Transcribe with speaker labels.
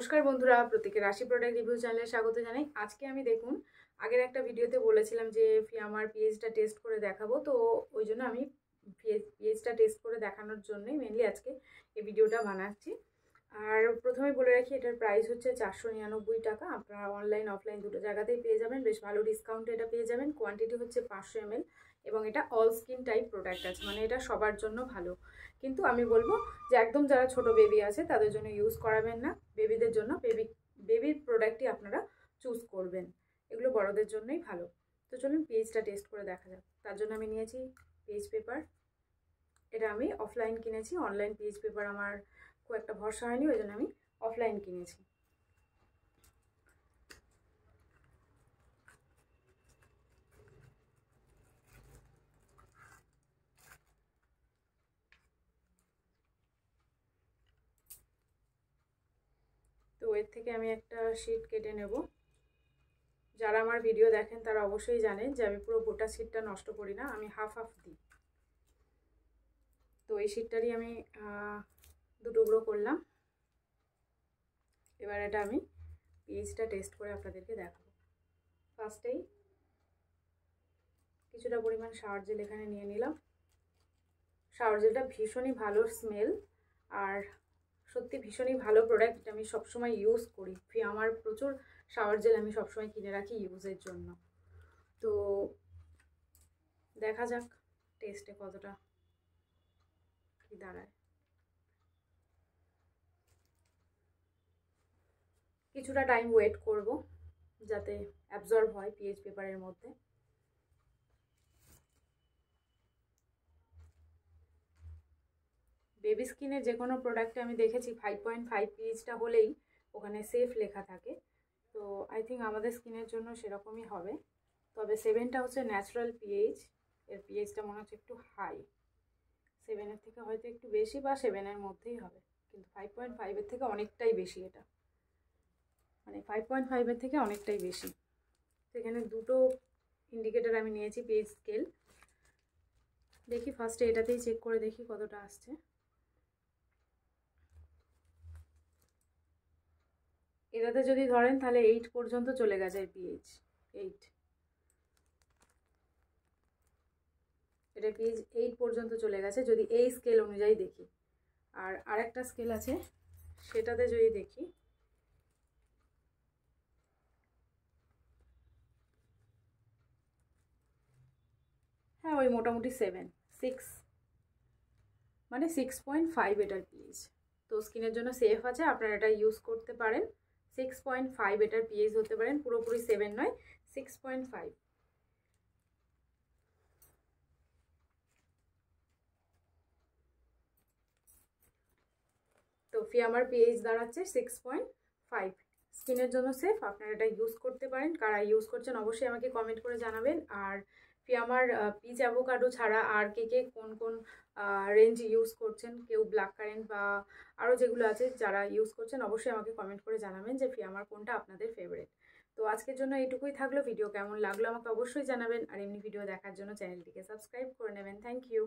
Speaker 1: নমস্কার বন্ধুরা, প্রত্যেকের রাশি প্রোডাক্ট রিভিউ চ্যানেলে স্বাগত জানাই। আজকে আমি দেখুন আগের একটা ভিডিওতে বলেছিলাম যে আমার পিএইচটা টেস্ট করে দেখাবো, তো ওই জন্য আমি পিএইচটা টেস্ট করে দেখানোর জন্যই মেনলি আজকে এই ভিডিওটা বানাচ্ছি। আর প্রথমে বলে রাখি, এটার প্রাইস হচ্ছে 499 টাকা। আপনারা অনলাইন অফলাইন দুটো জায়গাতেই পেয়ে যাবেন, বেশ ভালো ডিসকাউন্টে এটা পেয়ে যাবেন। কোয়ান্টিটি হচ্ছে 500 ml এবং এটা অল স্কিন টাইপ প্রোডাক্ট আছে, মানে এটা সবার জন্য ভালো। কিন্তু আমি বলবো যে একদম যারা ছোট বেবি আছে তাদের জন্য ইউজ করাবেন না, বেবিদের জন্য বেবির প্রোডাক্টই আপনারা চুজ করবেন, এগুলো বড়দের জন্যই ভালো। তো চলুন পেজটা টেস্ট করে দেখা যাক। তার জন্য আমি নিয়েছি পেজ পেপার। এটা আমি অফলাইন কিনেছি, অনলাইন পেজ পেপার আমার খুব একটা ভরসা হয়নি, ওই জন্য আমি অফলাইন কিনেছি। তো এর থেকে আমি একটা শিট কেটে নেব। যারা আমার ভিডিও দেখেন তারা অবশ্যই জানেন যে আমি পুরো গোটা শিটটা নষ্ট করি না, আমি হাফ হাফ দিই। তো এই শিটটারই আমি দুটুকরো করলাম। এবার এটা আমি পেজটা টেস্ট করে আপনাদেরকে দেখাবো। ফার্স্টেই কিছুটা পরিমাণ শাওয়ার জেল এখানে নিয়ে নিলাম। শাওয়ার জেলটা ভীষণই ভালো স্মেল, আর সত্যি ভীষণই ভালো প্রোডাক্ট। এটা আমি সবসময় ইউজ করি, আমার প্রচুর শাওয়ার জেল আমি সবসময় কিনে রাখি ইউজের জন্য। তো দেখা যাক টেস্টে কতটা কি দাঁড়ায়। কিছুটা টাইম ওয়েট করব যাতে অ্যাবজর্ব হয় পিএইচ পেপারের মধ্যে। বেবি স্কিনের যে কোনো প্রোডাক্টে আমি দেখেছি 5.5 পিএইচটা হলেই ওখানে সেফ লেখা থাকে। তো আই থিঙ্ক আমাদের স্কিনের জন্য সেরকমই হবে। তবে 7টা হচ্ছে ন্যাচারাল পিএইচ, এর পিএইচটা মনে হচ্ছে একটু হাই। 7-এর থেকে হয়তো একটু বেশি বা 7-এর মধ্যেই হবে, কিন্তু 5.5-এর থেকে অনেকটাই বেশি। এটা মানে 5.5-এর থেকে অনেকটাই বেশি। সেখানে দুটো ইন্ডিকেটার আমি নিয়েছি, পিএইচ স্কেল। দেখি ফার্স্টে এটাতেই চেক করে দেখি কতটা আসছে। এটাতে যদি ধরেন তাহলে 8 পর্যন্ত চলে গেছে পিএইচ। 8, এটা পিএইচ 8 পর্যন্ত চলে গেছে যদি এই স্কেল অনুযায়ী দেখি। আর আরেকটা স্কেল আছে, সেটাতে যদি দেখি, হ্যাঁ ওই মোটামুটি 6 মানে 6.5 এটার পিএইচ। তো স্কিনের জন্য সেফ আছে, আপনারা এটা ইউজ করতে পারেন। 6.5 এটার পিএইচ হতে পারেন, পুরোপুরি 7 নয়, 6.5। তো আমার পিএইচ দাঁড়াচ্ছে 6.5। স্কিনের জন্য সেফ, আপনারা এটা ইউজ করতে পারেন। কারা ইউজ করছেন অবশ্যই আমাকে কমেন্ট করে জানাবেন। আর আমার পিচ অ্যাভোকাডো ছাড়া আর কে কোন কোন রেঞ্জ ইউজ করছেন, কেউ ব্ল্যাক কারেন্ট বা আরও যেগুলো আছে যারা ইউজ করছেন, অবশ্যই আমাকে কমেন্ট করে জানাবেন যে আমার কোনটা আপনাদের ফেভারিট। তো আজকের জন্য এইটুকুই থাকলো। ভিডিও কেমন লাগলো আমাকে অবশ্যই জানাবেন, আর এমনি ভিডিও দেখার জন্য চ্যানেলটিকে সাবস্ক্রাইব করে নেবেন। Thank you.